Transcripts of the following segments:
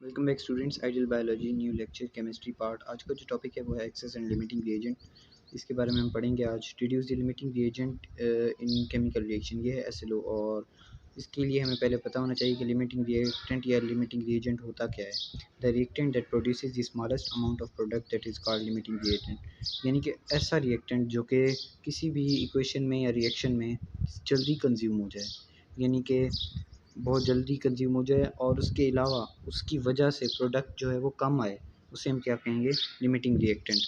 Welcome back students. Ideal biology new lecture chemistry part. आज का जो टॉपिक है वो है एक्सेस एंड लिमिटिंग रिएजेंट। इसके बारे में हम पढ़ेंगे आज। Reduce the limiting reagent in chemical reaction, ये है एसएलओ। और इसके लिए हमें पहले पता होना चाहिए कि लिमिटिंग रिएक्टेंट या लिमिटिंग रिएजेंट होता क्या है। The reactant that produces the smallest amount of product that is called limiting reagent. यानी कि ऐसा रिएक्टेंट जो कि किसी भी इक्वेशन में या रिएक्शन में जल्दी कंज्यूम हो जाए, यानी कि बहुत जल्दी कंज्यूम हो जाए और उसके अलावा उसकी वजह से प्रोडक्ट जो है वो कम आए, उसे हम क्या कहेंगे, लिमिटिंग रिएक्टेंट।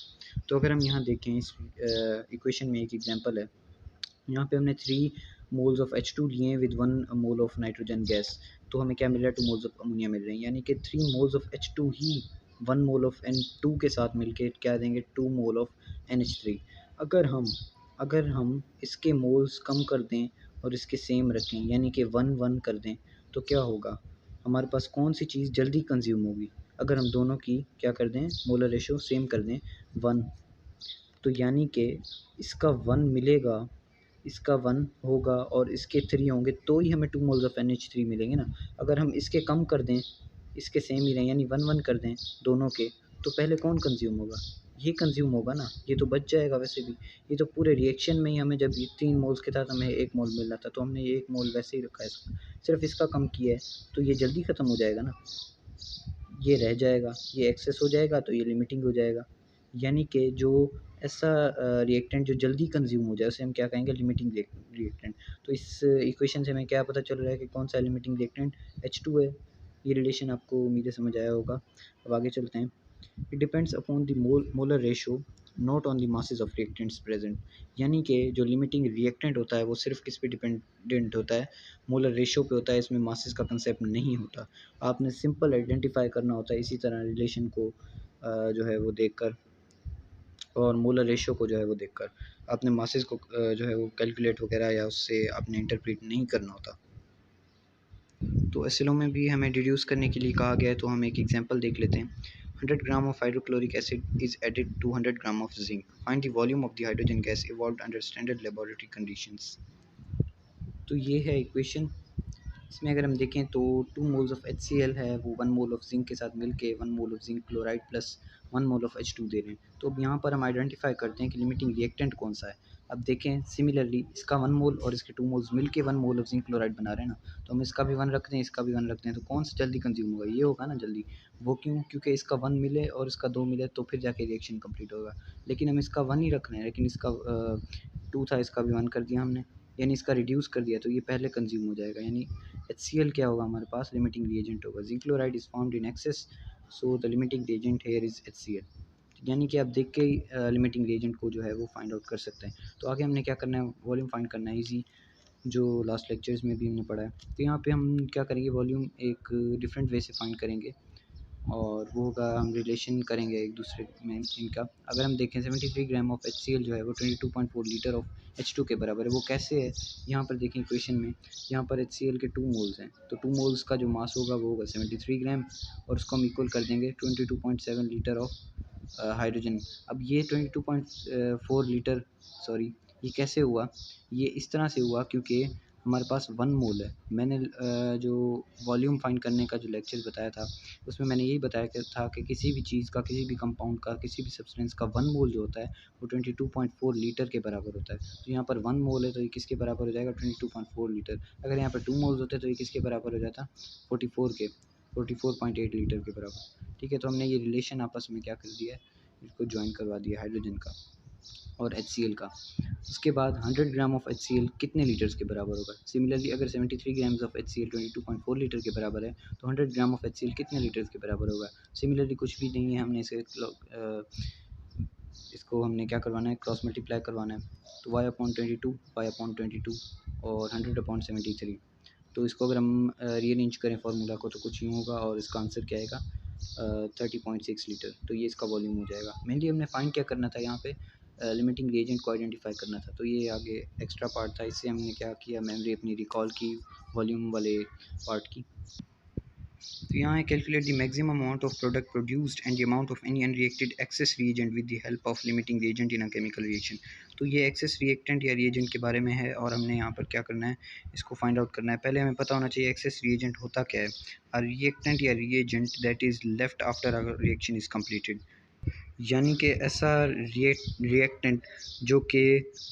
तो अगर हम यहाँ देखें इस इक्वेशन में एक एग्जांपल है। यहाँ पे हमने 3 मोल्स ऑफ H2 लिए हैं with 1 mole of nitrogen gas. तो हमें क्या मिल रहा है, 2 मोल्स ऑफ अमोनिया मिल रहे हैं, यानी कि 3 moles of H2 he 1 mole of N2 के साथ मिलके क्या देंगे, 2 मोल ऑफ NH3। अगर हम इसके मोल्स कम कर दें और इसके सेम रखें, यानी कि 1-1 कर दें, तो क्या होगा, हमारे पास कौन सी चीज़ जल्दी कंज्यूम होगी। अगर हम दोनों की क्या कर दें, मोलर रेशो सेम कर दें 1, तो यानी कि इसका 1 मिलेगा, इसका 1 होगा और इसके 3 होंगे, तो ही हमें 2 मोल्स ऑफ NH3 मिलेंगे ना। अगर हम इसके कम कर दें, इसके सेम ही रहें, यानी 1-1 कर दें दोनों के, तो पहले कौन कंज्यूम होगा, ये कंज्यूम होगा ना, ये तो बच जाएगा। वैसे भी ये तो पूरे रिएक्शन में ही हमें, जब ये 3 मोल्स के साथ हमें 1 मोल मिल रहा था, तो हमने ये 1 मोल वैसे ही रखा है इसका, सिर्फ इसका कम किया है, तो ये जल्दी ख़त्म हो जाएगा ना, ये रह जाएगा, ये एक्सेस हो जाएगा, तो ये लिमिटिंग हो जाएगा। यानी कि जो ऐसा रिएक्टेंट जो जल्दी कंज्यूम हो जाए, उसे हम क्या कहेंगे, लिमिटिंग रिएक्टेंट। तो इस इक्वेशन से हमें क्या पता चल रहा है कि कौन सा लिमिटिंग रिएक्टेंट, H2 है। ये रिलेशन आपको उम्मीद है समझ आया होगा। अब आगे चलते हैं। It depends upon the molar ratio, not on the masses of reactants present. यानी कि जो लिमिटिंग रिएक्टेंट होता है वो सिर्फ किस पे डिपेंडेंट होता है, मोलर रेशो पे होता है। इसमें मासेस का कंसेप्ट नहीं होता। आपने सिंपल आइडेंटिफाई करना होता है इसी तरह रिलेशन को जो है वो देखकर, और मोलर रेशो को जो है वो देखकर। आपने मासेस को जो है वो कैलकुलेट वगैरह या उससे आपने इंटरप्रेट नहीं करना होता। तो एसिलो में भी हमें डिड्यूस करने के लिए कहा गया है, तो हम एक एग्जांपल देख लेते हैं। 100 gram of hydrochloric acid is added to 100 gram of zinc. Find the volume of the hydrogen gas evolved under standard laboratory conditions. तो ये है इक्वेशन। इसमें अगर हम देखें तो 2 मोल्स ऑफ HCl है, वो 1 मोल ऑफ जिंक के साथ मिलके 1 mole of zinc chloride plus 1 mole of H2 दे रहे हैं। तो अब यहाँ पर हम आइडेंटिफाई करते हैं कि लिमिटिंग रिएक्टेंट कौन सा है। अब देखें सिमिलरली इसका 1 मोल और इसके 2 मोल्स मिलके 1 मोल ऑफ जिंक क्लोराइड बना रहे हैं ना, तो हम इसका भी 1 रख दें, इसका भी 1 रख दें, तो कौन सा जल्दी कंज्यूम होगा, ये होगा ना जल्दी। वो क्यों, क्योंकि इसका 1 मिले और इसका 2 मिले, तो फिर जाके रिएक्शन कंप्लीट होगा। लेकिन हम इसका 1 ही रख रहे हैं, लेकिन इसका 2 था, इसका भी 1 कर दिया हमने, यानी इसका रिड्यूस कर दिया, तो ये पहले कंज्यूम हो जाएगा। यानी HCl क्या होगा हमारे पास, लिमिटिंग रिएजेंट होगा। Zinc chloride is found in excess, so the limiting reagent here is HCl। यानी कि आप देख के ही लिमिटिंग रिएजेंट को जो है वो फाइंड आउट कर सकते हैं। तो आगे हमने क्या करना है, वॉल्यूम फाइंड करना है, इजी, जो लास्ट लेक्चर्स में भी हमने पढ़ा है। तो यहाँ पे हम क्या करेंगे, वॉल्यूम एक डिफरेंट वे से फाइंड करेंगे, और वो होगा, हम रिलेशन करेंगे एक दूसरे में इनका। अगर हम देखें 73 ग्राम ऑफ HCl जो है वो 22.4 लीटर ऑफ H2 के बराबर है। वो कैसे है, यहाँ पर देखें इक्वेशन में, यहाँ पर HCl के 2 मोल्स हैं, तो 2 मोल्स का जो मास होगा वो होगा 73 ग्राम, और उसको हम इक्वल कर देंगे 22.7 लीटर ऑफ हाइड्रोजन। अब ये 22.4 लीटर, सॉरी, ये कैसे हुआ, ये इस तरह से हुआ क्योंकि हमारे पास 1 मोल है। मैंने जो वॉल्यूम फाइंड करने का जो लेक्चर बताया था, उसमें मैंने यही बताया कि था कि किसी भी चीज़ का, किसी भी कंपाउंड का, किसी भी सब्सटेंस का 1 मोल जो होता है वो 22.4 लीटर के बराबर होता है। तो यहाँ पर 1 मोल है, तो ये किसके बराबर हो जाएगा, 22.4 लीटर। अगर यहाँ पर 2 मोल्स होते तो ये किसके बराबर हो जाता, 44.8 लीटर के बराबर। ठीक है, तो हमने ये रिलेशन आपस में क्या कर दिया है, इसको ज्वाइन करवा दिया, हाइड्रोजन का और HCl का। उसके बाद 100 ग्राम ऑफ HCl कितने लीटर्स के बराबर होगा। सिमिलरली अगर 73 ग्राम्स ऑफ HCl 22.4 लीटर के बराबर है, तो 100 ग्राम ऑफ HCl कितने लीटर्स के बराबर होगा। सिमिलरली कुछ भी नहीं है, हमने इसे इसको हमने क्या करवाना है, क्रॉस मल्टीप्लाई करवाना है। तो y/22, y/22 और 100/73। तो इसको अगर हम रीअरेंज करें फार्मूला को, तो कुछ यूँ होगा, और इसका आंसर क्या आएगा, 30.6 लीटर। तो ये इसका वॉल्यूम हो जाएगा। मेनली हमने फाइंड क्या करना था यहाँ पे, लिमिटिंग रिएजेंट को आइडेंटिफाई करना था। तो ये आगे एक्स्ट्रा पार्ट था, इससे हमने क्या किया, मेमोरी अपनी रिकॉल की वॉल्यूम वाले पार्ट की। तो यहाँ है calculate the maximum amount of product produced and the amount of any unreacted access reagent with the help of limiting reagent in a chemical reaction. तो ये एक्सेस रिएक्टेंट या रिएजेंट के बारे में है और हमने यहाँ पर क्या करना है, इसको फाइंड आउट करना है। पहले हमें पता होना चाहिए एक्सेस रिएजेंट होता क्या है। अ रिएक्टेंट या reagent that is left after a reaction is completed, यानी कि ऐसा रिएक्टेंट जो कि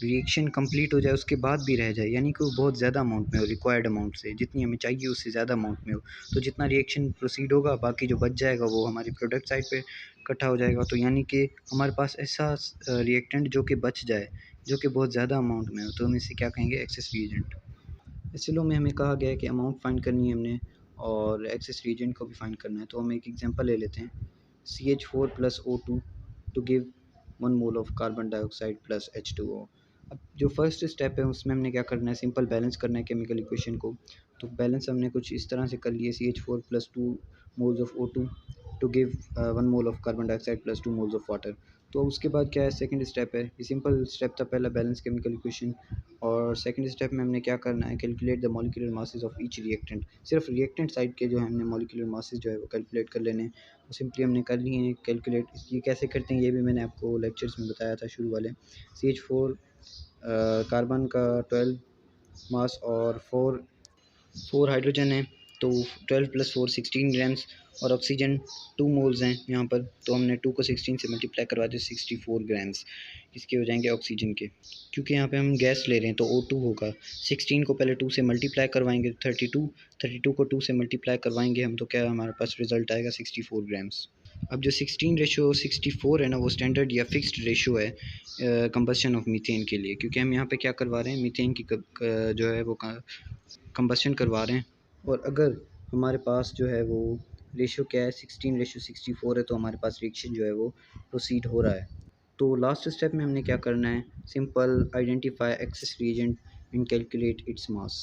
रिएक्शन कंप्लीट हो जाए उसके बाद भी रह जाए, यानी कि वो बहुत ज़्यादा अमाउंट में हो, रिक्वायर्ड अमाउंट से, जितनी हमें चाहिए उससे ज़्यादा अमाउंट में हो। तो जितना रिएक्शन प्रोसीड होगा बाकी जो बच जाएगा वो हमारी प्रोडक्ट साइड पे इकट्ठा हो जाएगा। तो यानी कि हमारे पास ऐसा रिएक्टेंट जो कि बच जाए, जो कि बहुत ज़्यादा अमाउंट में हो, तो हम इसे क्या कहेंगे, एक्सेस रिएजेंट। इस लो में हमें कहा गया है कि अमाउंट फाइंड करनी है हमने और एक्सेस रिएजेंट को भी फाइंड करना है। तो हम एक एग्जांपल ले लेते हैं, CH4 plus O2 to give 1 mole of carbon dioxide plus H2O। अब जो फर्स्ट स्टेप है उसमें हमने क्या करना है, सिंपल बैलेंस करना है केमिकल इक्वेशन को। तो बैलेंस हमने कुछ इस तरह से कर लिए, CH4 plus 2 moles of O2 to give 1 mole of carbon dioxide plus 2 moles of water. तो उसके बाद क्या है, सेकंड स्टेप है, ये सिंपल स्टेप था पहला, बैलेंस केमिकल इक्वेशन। और सेकंड स्टेप में हमने क्या करना है, calculate the molecular masses of each reactant. सिर्फ रिएक्टेंट साइड के जो है हमने मॉलिक्यूलर मासेस जो है वो कैलकुलेट कर लेने हैं। तो सिंपली हमने कर लिए हैं कैलकुलेट। ये कैसे करते हैं ये भी मैंने आपको लेक्चर्स में बताया था शुरू वाले। CH4 कार्बन का 12 मास और 4 हाइड्रोजन है, तो 12 प्लस 4 16 ग्राम्स, और ऑक्सीजन 2 मोल्स हैं यहाँ पर। तो हमने 2 को 16 से मल्टीप्लाई करवा दिया, 64 ग्राम्स इसके हो जाएंगे ऑक्सीजन के। क्योंकि यहाँ पे हम गैस ले रहे हैं तो O2 होगा, 16 को पहले 2 से मल्टीप्लाई करवाएंगे 32, 32 को 2 से मल्टीप्लाई करवाएंगे हम, तो क्या हमारे पास रिजल्ट आएगा 64 ग्राम्स। अब जो 16 रेशो 64 है ना, वो स्टैंडर्ड या फिक्स्ड रेशो है कंबस्शन ऑफ मीथेन के लिए, क्योंकि हम यहाँ पे क्या करवा रहे हैं, मीथेन की जो है वो कंबस्शन करवा रहे हैं। और अगर हमारे पास जो है वो रेशो क्या है, 16:64 है, तो हमारे पास रिएक्शन जो है वो प्रोसीड हो रहा है। तो लास्ट स्टेप में हमने क्या करना है, simple identify access reagent and calculate its mass.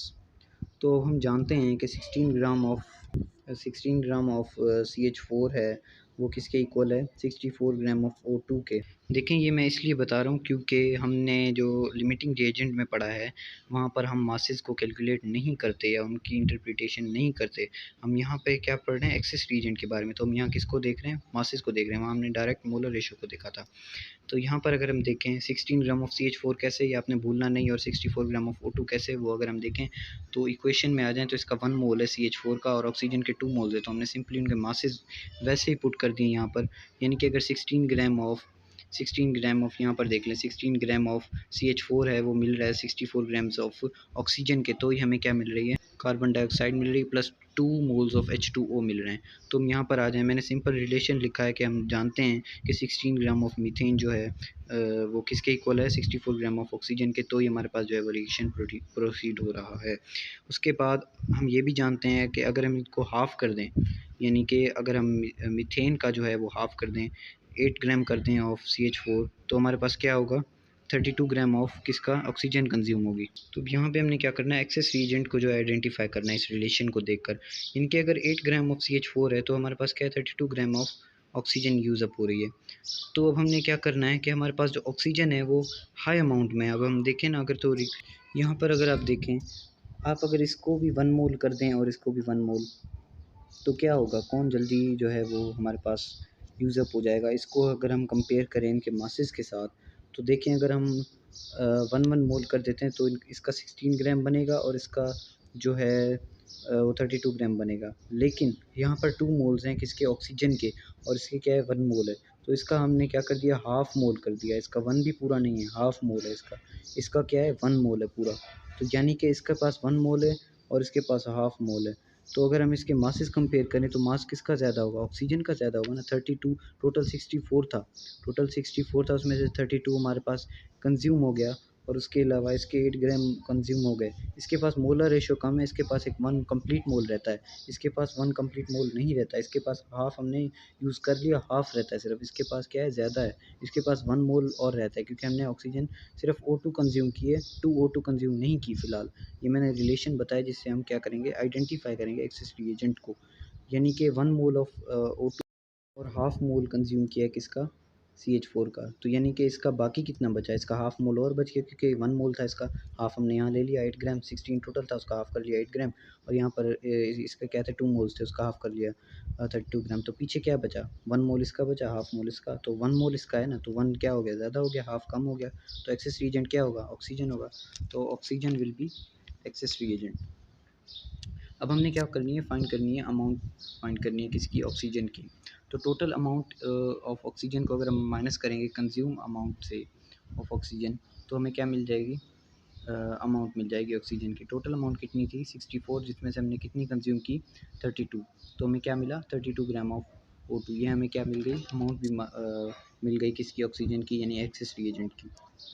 तो हम जानते हैं कि 16 ग्राम ऑफ CH4 है, वो किसके इक्वल है, 64 ग्राम ऑफ O2 के। देखें ये मैं इसलिए बता रहा हूँ क्योंकि हमने जो लिमिटिंग रिएजेंट में पढ़ा है वहाँ पर हम मासेस को कैलकुलेट नहीं करते या उनकी इंटरप्रिटेशन नहीं करते। हम यहाँ पे क्या पढ़ रहे हैं, एक्सेस रिएजेंट के बारे में। तो हम यहाँ किसको देख रहे हैं, मासेस को देख रहे हैं। वहाँ हमने डायरेक्ट मोलर रेशो को देखा था। तो यहाँ पर अगर हम देखें 16 ग्राम ऑफ CH4 कैसे, ये आपने भूलना नहीं, और 64 ग्राम ऑफ O2 कैसे, वो अगर हम देखें तो इक्वेशन में आ जाएँ तो इसका 1 मोल है CH4 का और ऑक्सीजन के 2 मोल्स है। तो हमने सिंपली उनके मासेस वैसे ही पुट कर दिए यहाँ पर, यानी कि अगर 16 ग्राम ऑफ यहाँ पर देख लें, 16 ग्राम ऑफ CH4 है, वो मिल रहा है 64 ग्राम्स ऑफ ऑक्सीजन के, तो ही हमें क्या मिल रही है, कार्बन डाइऑक्साइड मिल रही है, प्लस 2 मोल्स ऑफ H2O मिल रहे हैं। तो हम यहाँ पर आ जाएँ, मैंने सिंपल रिलेशन लिखा है कि हम जानते हैं कि 16 ग्राम ऑफ मीथेन जो है वो किसके इक्वल है, 64 ग्राम ऑफ ऑक्सीजन के, तो ही हमारे पास जो है वो रिएक्शन प्रोसीड हो रहा है। उसके बाद हम ये भी जानते हैं कि अगर हम इसको हाफ़ कर दें, यानी कि अगर हम मीथेन का जो है वो हाफ़ कर दें, 8 ग्राम कर दें ऑफ CH4, तो हमारे पास क्या होगा, 32 ग्राम ऑफ किसका, ऑक्सीजन कंज्यूम होगी। तो यहाँ पे हमने क्या करना है, एक्सेस रिएजेंट को जो है आइडेंटिफाई करना है इस रिलेशन को देखकर। इनके अगर 8 ग्राम ऑफ CH4 है तो हमारे पास क्या है, 32 gram of oxygen use up हो रही है। तो अब हमने क्या करना है कि हमारे पास जो ऑक्सीजन है वो हाई अमाउंट में है। अब हम देखें ना, अगर तो यहाँ पर अगर आप देखें, आप अगर इसको भी 1 मोल कर दें और इसको भी 1 मोल, तो क्या होगा, कौन जल्दी जो है वो हमारे पास यूज़ अप हो जाएगा। इसको अगर हम कंपेयर करें इनके मासेस के साथ, तो देखें अगर हम 1 मोल कर देते हैं तो इसका 16 ग्राम बनेगा और इसका जो है वो 32 ग्राम बनेगा। लेकिन यहाँ पर 2 मोल्स हैं किसके, ऑक्सीजन के, और इसके क्या है, 1 मोल है। तो इसका हमने क्या कर दिया, हाफ़ मोल कर दिया। इसका 1 भी पूरा नहीं है, हाफ़ मोल है इसका। इसका क्या है, 1 मोल है पूरा। तो यानी कि इसके पास 1 मोल है और इसके पास हाफ़ मोल है। तो अगर हम इसके मासेस कंपेयर करें तो मास किसका ज़्यादा होगा, ऑक्सीजन का ज़्यादा होगा ना। 32, टोटल 64 था, टोटल 64 था, उसमें से 32 हमारे पास कंज्यूम हो गया और उसके अलावा इसके 8 ग्राम कंज्यूम हो गए। इसके पास मोलर रेशो कम है, इसके पास एक 1 कंप्लीट मोल रहता है, इसके पास 1 कंप्लीट मोल नहीं रहता है। इसके पास हाफ़ हमने यूज़ कर लिया, हाफ़ रहता है सिर्फ, इसके पास क्या है, ज़्यादा है, इसके पास 1 मोल और रहता है, क्योंकि हमने ऑक्सीजन सिर्फ O2 कंज्यूम की है, 2 O2 कंज्यूम नहीं की फ़िलहाल। ये मैंने रिलेशन बताया जिससे हम क्या करेंगे, आइडेंटिफाई करेंगे एक्सेस रिएजेंट को, यानी कि 1 मोल ऑफ O2 और हाफ़ मोल कंज्यूम किया है किसका, CH4 का। तो यानी कि इसका बाकी कितना बचा, इसका हाफ मोल और बच गया, क्योंकि 1 मोल था इसका, हाफ हमने यहाँ ले लिया 8 ग्राम, 16 टोटल था उसका हाफ कर लिया 8 ग्राम, और यहाँ पर इसका क्या था 2 मोल्स थे उसका हाफ कर लिया 32 ग्राम। तो पीछे क्या बचा, 1 मोल इसका बचा, हाफ मोल इसका। तो 1 मोल इसका है ना, तो 1 क्या हो गया, ज़्यादा हो गया, हाफ कम हो गया। तो एक्सेस रिएजेंट क्या होगा, ऑक्सीजन होगा। तो oxygen will be access reagent. अब हमने क्या करनी है, फाइंड करनी है अमाउंट, फाइंड करनी है किसकी, ऑक्सीजन की। तो टोटल अमाउंट ऑफ ऑक्सीजन को अगर हम माइनस करेंगे कंज्यूम अमाउंट से ऑफ ऑक्सीजन, तो हमें क्या मिल जाएगी, अमाउंट मिल जाएगी ऑक्सीजन की। टोटल अमाउंट कितनी थी 64, जिसमें से हमने कितनी कंज्यूम की 32। तो हमें क्या मिला 32 ग्राम ऑफ O2। ये हमें क्या मिल गई, अमाउंट भी मिल गई किसकी, ऑक्सीजन की, यानी एक्सेस रिएजेंट की।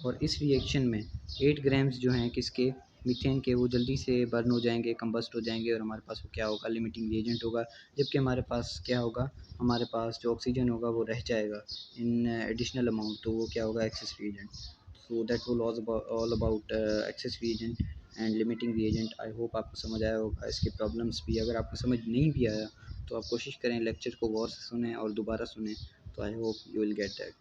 और इस रिएक्शन में 8 ग्राम्स जो हैं किसके, मीथेन के, वो जल्दी से बर्न हो जाएंगे, कंबस्ट हो जाएंगे, और हमारे पास वो क्या होगा, लिमिटिंग रिएजेंट होगा। जबकि हमारे पास क्या होगा, हमारे पास जो ऑक्सीजन होगा वो रह जाएगा इन एडिशनल अमाउंट, तो वो क्या होगा, access reagent. So that will all about access reagent and limiting reagent. I hope आपको समझ आया होगा इसके प्रॉब्लम्स भी। अगर आपको समझ नहीं भी आया तो आप कोशिश करें लेक्चर को गौर से सुने और दोबारा सुने, तो I hope you will get that.